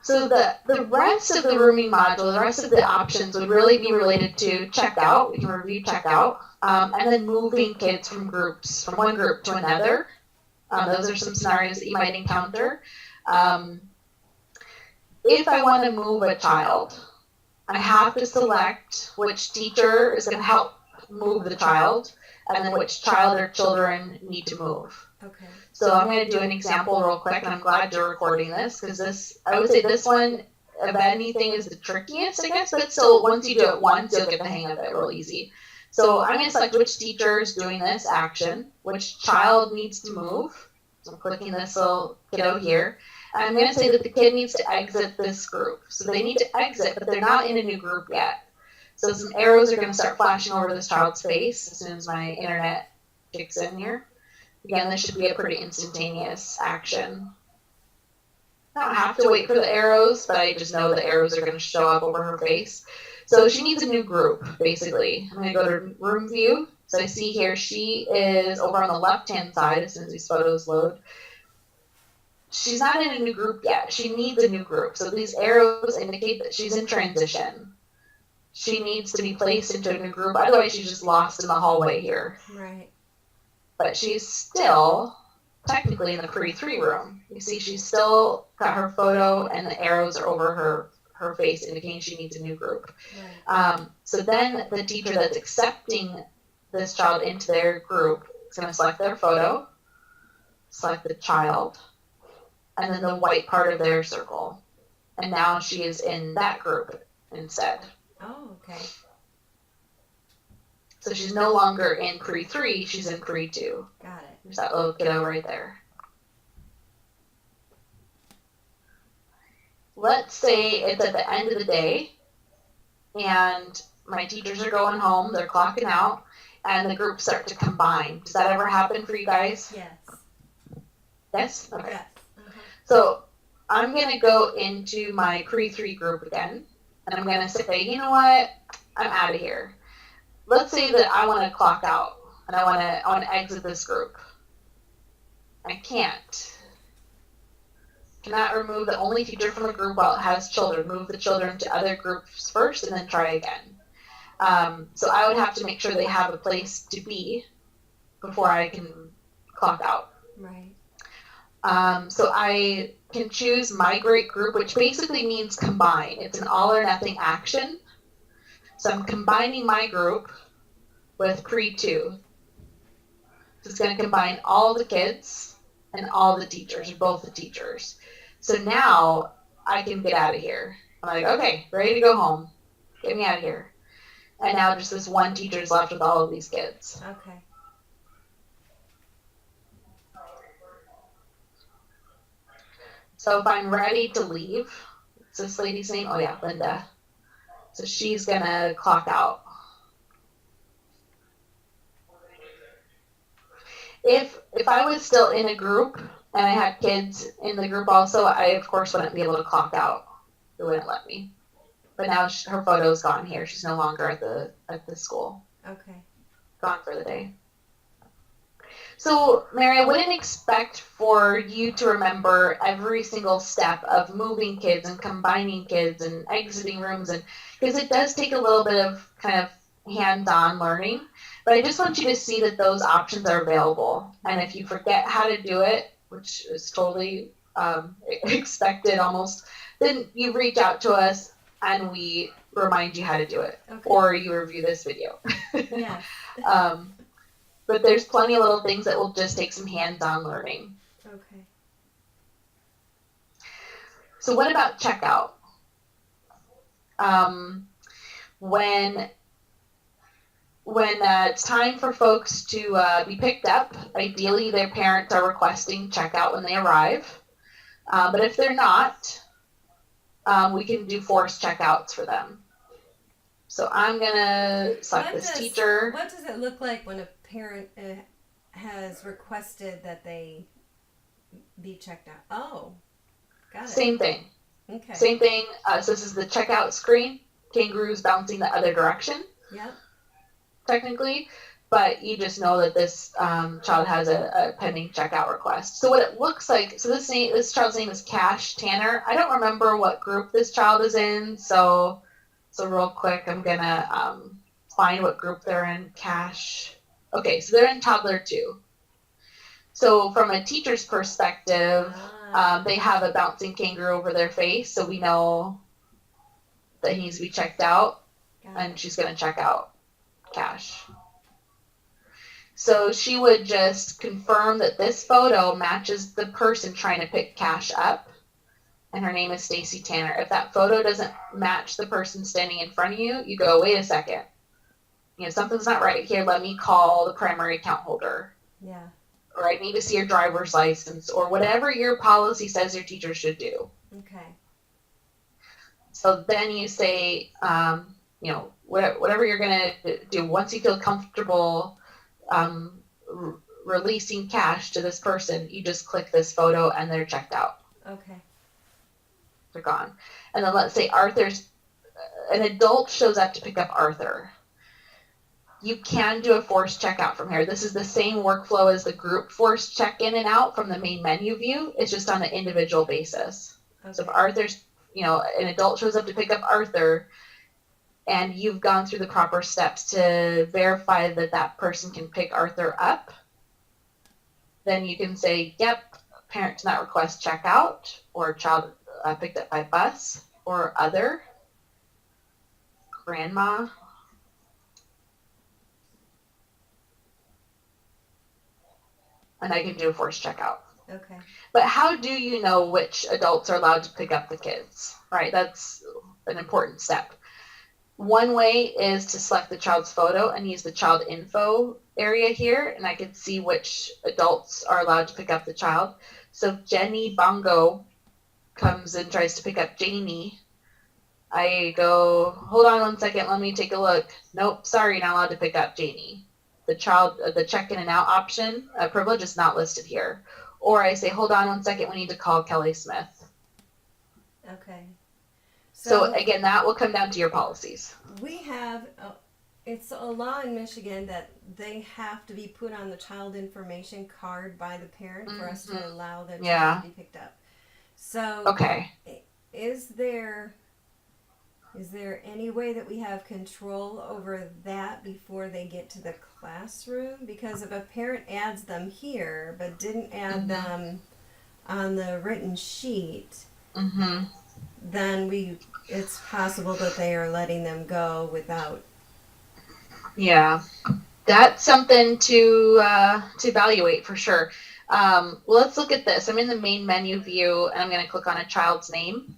So the rest of the rooming module, the rest of the options would really be related to checkout. We can review checkout, and then moving kids from groups, from one group to another. Those are some scenarios that you might encounter. Um, if I want to move a child, I have to select which teacher is going to help move the child, and then which child or children need to move. Okay. So I'm going to do an example real quick, and I'm glad you're recording this, because I would say this one of anything is the trickiest, I guess, but still, once you do it once, you'll get the hang of it real easy. So I'm going to select which teacher is doing this action, which child needs to move. So I'm clicking this little kiddo here. I'm going to say that the kid needs to exit this group. So they need to exit, but they're not in a new group yet. So some arrows are going to start flashing over this child's face as soon as my internet kicks in here. Again, this should be a pretty instantaneous action. I don't have to wait for the arrows, but I just know the arrows are going to show up over her face. So she needs a new group, basically. I'm going to go to room view. So I see here she is over on the left-hand side as soon as these photos load. She's not in a new group yet. She needs a new group. So these arrows indicate that she's in transition. She needs to be placed into a new group. Otherwise, she's just lost in the hallway here. Right. But she's still technically in the pre-3 room. You see she's still got her photo and the arrows are over her face indicating she needs a new group. Right. So then the teacher that's accepting this child into their group is going to select their photo, select the child, and then the white part of their circle. And now she is in that group instead. Oh, okay. So she's no longer in pre-3, she's in pre-2. Got it. There's that little kiddo right there. Let's say it's at the end of the day, and my teachers are going home, they're clocking out, and the groups start to combine. Does that ever happen for you guys? Yes. Yes? Okay. Yes. Uh-huh. So I'm going to go into my pre-3 group again, and I'm going to say, you know what? I'm out of here. Let's say that I want to clock out, and I want to exit this group. I can't. Cannot remove the only teacher from a group while it has children. Move the children to other groups first, and then try again. So I would have to make sure they have a place to be before I can clock out. Right. So I can choose migrate group, which basically means combine. It's an all or nothing action. So I'm combining my group with pre-2. So it's going to combine all the kids and all the teachers, or both the teachers. So now I can get out of here. I'm like, okay, ready to go home. Get me out of here. And now just this one teacher is left with all of these kids. Okay. So if I'm ready to leave, what's this lady's name? Oh yeah, Linda. So she's gonna clock out. If I was still in a group and I had kids in the group also, I of course wouldn't be able to clock out. It wouldn't let me. But now her photo's gone here. She's no longer at the school. Okay. Gone for the day. So, Mary, I wouldn't expect for you to remember every single step of moving kids and combining kids and exiting rooms, and because it does take a little bit of kind of hands-on learning. But I just want you to see that those options are available. And if you forget how to do it, which is totally expected almost, then you reach out to us and we remind you how to do it. Okay. Or you review this video. Yes. But there's plenty of little things that will just take some hands-on learning. Okay. So what about checkout? When it's time for folks to be picked up, ideally their parents are requesting checkout when they arrive. But if they're not, we can do forced checkouts for them. So I'm going to select this teacher. What does it look like when a parent has requested that they be checked out? Oh, got it. Same thing. Okay. Same thing. So this is the checkout screen. Kangaroo's bouncing the other direction. Yep. Technically. but you just know that this child has a pending checkout request. So what it looks like, so this child's name is Cash Tanner. I don't remember what group this child is in, so real quick, I'm gonna find what group they're in. Cash. Okay, so they're in toddler 2. So from a teacher's perspective, they have a bouncing kangaroo over their face, so we know that he needs to be checked out, and she's gonna check out Cash. So she would just confirm that this photo matches the person trying to pick Cash up, and her name is Stacy Tanner. If that photo doesn't match the person standing in front of you, you go, wait a second. Something's not right here. Let me call the primary account holder. Yeah. Or I need to see your driver's license, or whatever your policy says your teacher should do. Okay. So then you say, whatever you're going to do, once you feel comfortable releasing Cash to this person, you just click this photo and they're checked out. Okay. They're gone. And then let's say an adult shows up to pick up Arthur. You can do a forced checkout from here. This is the same workflow as the group forced check in and out from the main menu view. It's just on an individual basis. Okay. So if Arthur's, an adult shows up to pick up Arthur, and you've gone through the proper steps to verify that that person can pick Arthur up, then you can say, yep, parent did not request checkout, or child picked up by bus, or other, grandma. And I can do a forced checkout. Okay. But how do you know which adults are allowed to pick up the kids, right? That's an important step. One way is to select the child's photo and use the child info area here, and I can see which adults are allowed to pick up the child. So if Jenny Bongo comes and tries to pick up Jamie, I go, hold on one second, let me take a look. Nope, sorry, not allowed to pick up Jamie. The check in and out option, privilege is not listed here. Or I say, hold on one second, we need to call Kelly Smith. Okay. So again, that will come down to your policies. We have, it's a law in Michigan that they have to be put on the child information card by the parent for us to allow the child to be picked up. So, okay. Is there any way that we have control over that before they get to the classroom? Because if a parent adds them here but didn't add them on the written sheet, then it's possible that they are letting them go without. Yeah, that's something to evaluate for sure. Well, let's look at this. I'm in the main menu view, and I'm going to click on a child's name.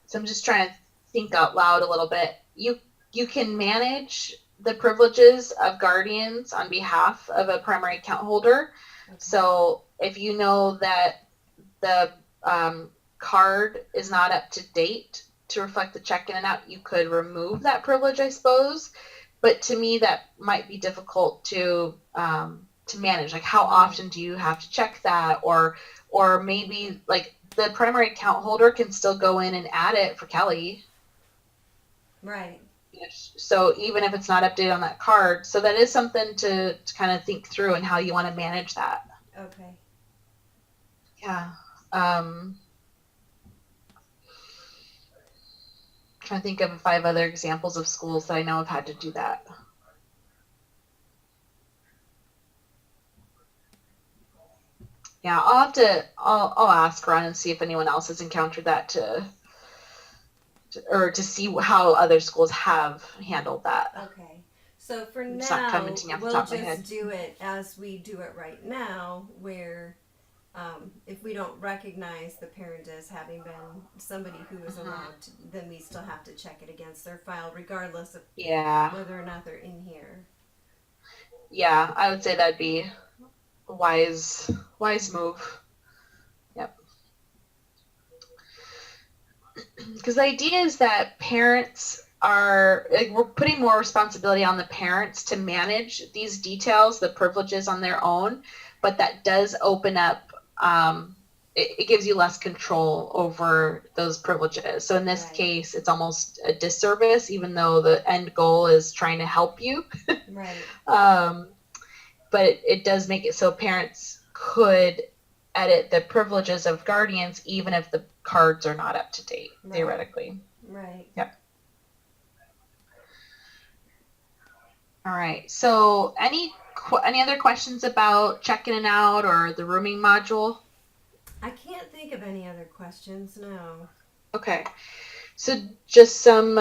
So I'm just trying to think out loud a little bit. You can manage the privileges of guardians on behalf of a primary account holder. Okay. So if you know that the card is not up to date to reflect the check in and out, you could remove that privilege, I suppose. But to me, that might be difficult to manage. Like, how often do you have to check that? Or maybe like the primary account holder can still go in and add it for Kelly. Right. So even if it's not updated on that card, so that is something to kind of think through and how you want to manage that. Okay. Yeah. Trying to think of 5 other examples of schools that I know have had to do that. Yeah, I'll ask around and see if anyone else has encountered that or to see how other schools have handled that. Okay. So for It's now, not coming to me off the we'll top of my just head. do it as we do it right now, where if we don't recognize the parent as having been somebody who is allowed to, then we still have to check it against their file, regardless of whether or not they're in here. Yeah, I would say that'd be a wise move. Yep. Because the idea is that parents are, like, we're putting more responsibility on the parents to manage these details, the privileges on their own, but that does open up it gives you less control over those privileges. So in this Right. case, it's almost a disservice, even though the end goal is trying to help you. Right. But it does make it so parents could edit the privileges of guardians even if the cards are not up to date, Right. theoretically. Right. Yep. All right. So any other questions about check-in and out or the rooming module? I can't think of any other questions. No. Okay. So just some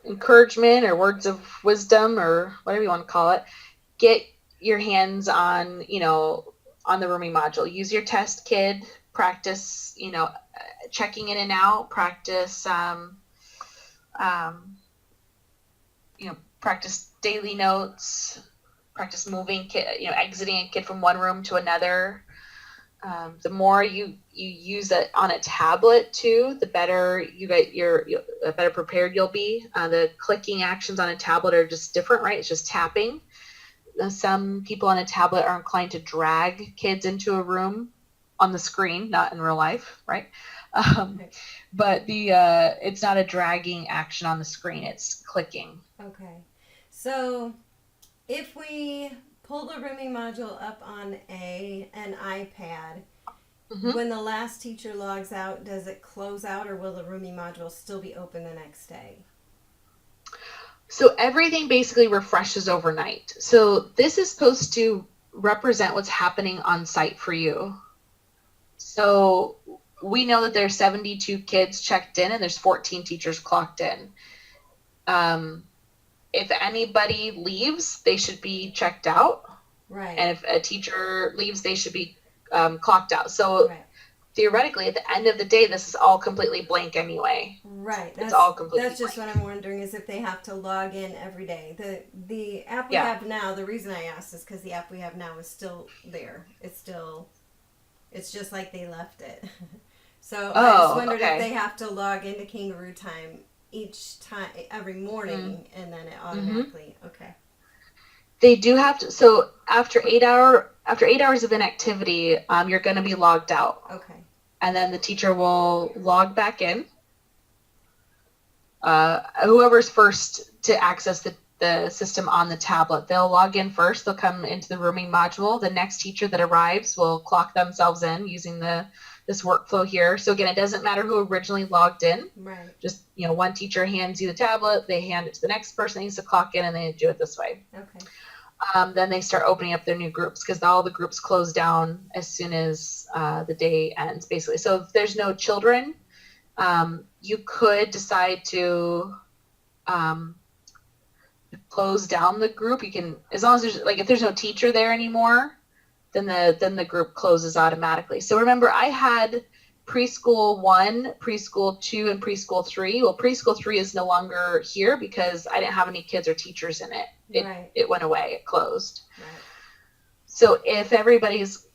encouragement or words of wisdom or whatever you want to call it. Get your hands on, on the rooming module. Use your test kid. Practice, checking in and out. Practice, practice daily notes. Practice moving kid, exiting a kid from one room to another. The more you use it on a tablet too, the better the better prepared you'll be. The clicking actions on a tablet are just different, right? It's just tapping. Some people on a tablet are inclined to drag kids into a room on the screen, not in real life, right? But it's not a dragging action on the screen; it's clicking. Okay. So if we pull the rooming module up on an iPad, when the last teacher logs out, does it close out or will the rooming module still be open the next day? So everything basically refreshes overnight. So this is supposed to represent what's happening on site for you. So we know that there's 72 kids checked in and there's 14 teachers clocked in. If anybody leaves, they should be checked out. Right. And if a teacher leaves, they should be clocked out. So theoretically, at the end of the day, this is all completely blank anyway. Right. It's all completely That's just blank. what I'm wondering is if they have to log in every day. The app we have now, the reason I asked is because the app we have now is still there. It's just like they left it. So I just wondered if they have to log into Kangaroo Time each time, every morning, and then it automatically, okay. They do have to, so after 8 hours of inactivity, you're going to be logged out. Okay. And then the teacher will log back in. Whoever's first to access the system on the tablet, they'll log in first. They'll come into the rooming module. The next teacher that arrives will clock themselves in using this workflow here. So again, it doesn't matter who originally logged in. Right. Just, one teacher hands you the tablet, they hand it to the next person that needs to clock in, and they do it this way. Okay. Then they start opening up their new groups because all the groups close down as soon as the day ends, basically. So if there's no children, you could decide to close down the group. You can, as long as if there's no teacher there anymore, then the group closes automatically. So remember, I had preschool 1, preschool 2, and preschool 3. Well, preschool 3 is no longer here because I didn't have any kids or teachers in it. It went away. It closed. Right. So if everybody's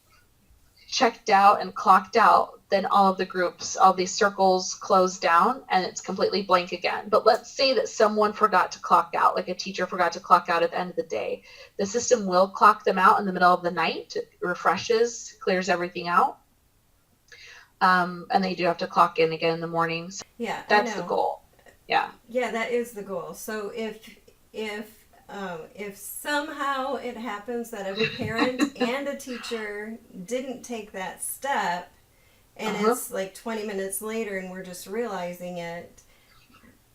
checked out and clocked out, then all of the groups, all these circles close down and it's completely blank again. But let's say that someone forgot to clock out, like a teacher forgot to clock out at the end of the day. The system will clock them out in the middle of the night. It refreshes, clears everything out. And they do have to clock in again in the mornings. Yeah, that's the goal. Yeah. Yeah, that is the goal. So if somehow it happens that a parent and a teacher didn't take that step, and it's like 20 minutes later and we're just realizing it,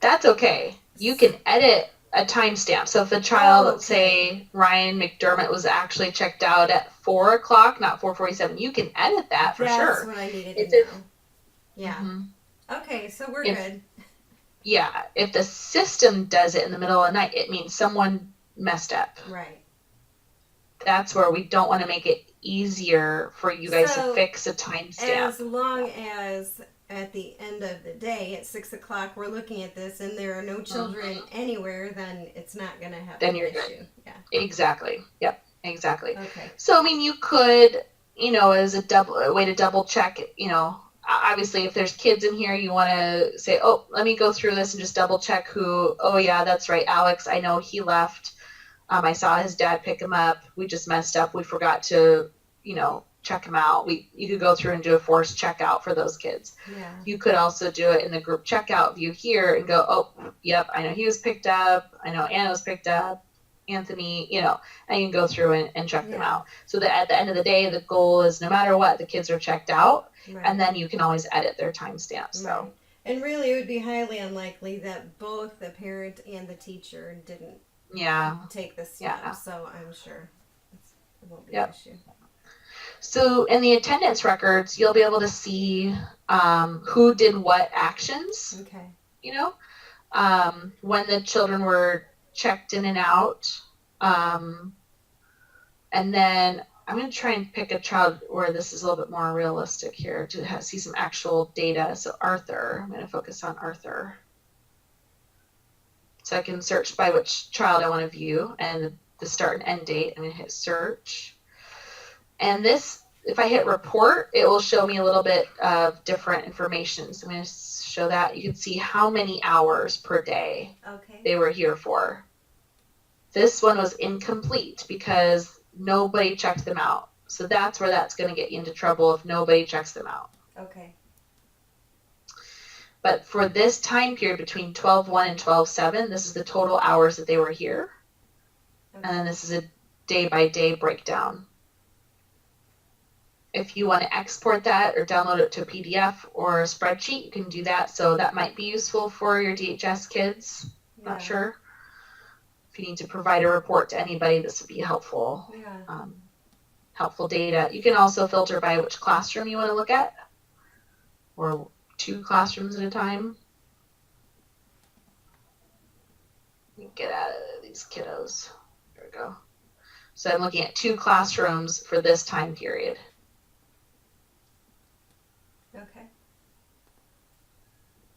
that's okay. You can edit a timestamp. So if a child, let's say Ryan McDermott, was actually checked out at 4 o'clock, not 4:47, you can edit that for sure. That's what I needed to know. Yeah. Okay, so we're good. Yeah, if the system does it in the middle of the night, it means someone messed up. Right. That's where we don't want to make it easier for you guys to fix a timestamp. As long as at the end of the day at 6 o'clock we're looking at this and there are no children anywhere, then it's not going to have an issue. Good. Yeah. Exactly. Yep. Exactly. Okay. So I mean, you could, as a way to double check, obviously if there's kids in here, you want to say, oh, let me go through this and just double check who, oh yeah, that's right, Alex, I know he left. I saw his dad pick him up. We just messed up. We forgot to, check them out. You could go through and do a forced checkout for those kids. Yeah. You could also do it in the group checkout view here and go, oh, yep, I know he was picked up. I know Anna was picked up. Anthony, and you can go through and check them out. So that at the end of the day, the goal is no matter what, the kids are checked out, Right. and then you can always edit their timestamps. So. Right. And really, it would be highly unlikely that both the parent and the teacher didn't take the step. Yeah. So I'm sure it won't be Yep. an issue. So in the attendance records, you'll be able to see who did what actions. Okay. When the children were checked in and out. And then I'm going to try and pick a child where this is a little bit more realistic here to see some actual data. So Arthur, I'm going to focus on Arthur. So I can search by which child I want to view and the start and end date. I'm going to hit search. And this, if I hit report, it will show me a little bit of different information. So I'm going to show that. You can see how many hours per day they were here for. This one was incomplete because nobody checked them out. So that's where that's going to get you into trouble if nobody checks them out. Okay. But for this time period between 12/1 and 12/7, this is the total hours that they were here. Okay. And then this is a day-by-day breakdown. If you want to export that or download it to a PDF or a spreadsheet, you can do that. So that might be useful for your DHS kids. Yeah. Not sure. If you need to provide a report to anybody, this would be helpful. Yeah. Helpful data. You can also filter by which classroom you want to look at, or 2 classrooms at a time. Get out of these kiddos. There we go. So I'm looking at 2 classrooms for this time period. Okay.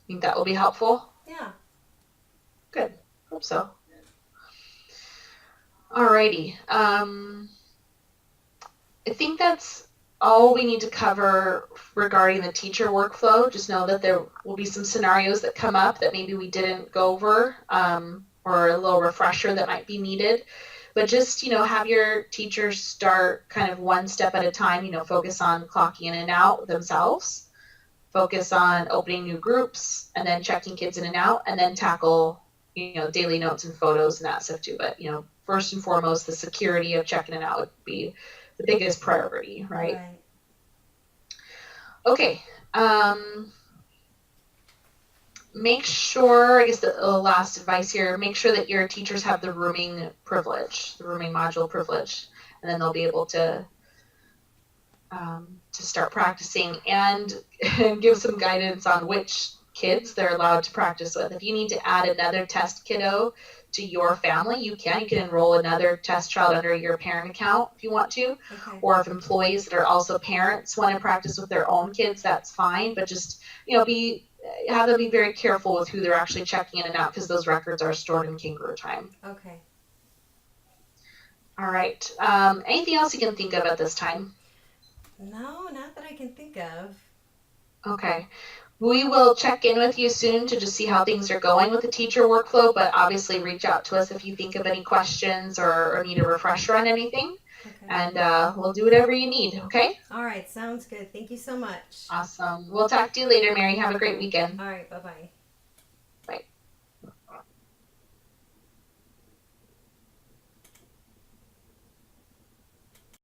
Think that will be helpful? Yeah. Good. Hope so. Alrighty. I think that's all we need to cover regarding the teacher workflow. Just know that there will be some scenarios that come up that maybe we didn't go over, or a little refresher that might be needed. But just, have your teachers start kind of one step at a time, focus on clocking in and out themselves. Focus on opening new groups and then checking kids in and out, and then tackle, daily notes and photos and that stuff too. But, first and foremost, the security of checking it out would be the biggest priority, right? Okay. Make sure, I guess the last advice here, make sure that your teachers have the rooming privilege, the rooming module privilege, and then they'll be able to start practicing and give some guidance on which kids they're allowed to practice with. If you need to add another test kiddo to your family, you can enroll another test child under your parent account if you want to. Okay. Or if employees that are also parents want to practice with their own kids, that's fine. But just, have them be very careful with who they're actually checking in and out, because those records are stored in Kangaroo Time. Okay. All right. Anything else you can think of at this time? No, not that I can think of. Okay. We will check in with you soon to just see how things are going with the teacher workflow, but obviously reach out to us if you think of any questions or need a refresher on anything. Okay. And we'll do whatever you need, okay? All right, sounds good. Thank you so much. Awesome. We'll talk to you later, Mary. Have a great weekend. All right, bye-bye.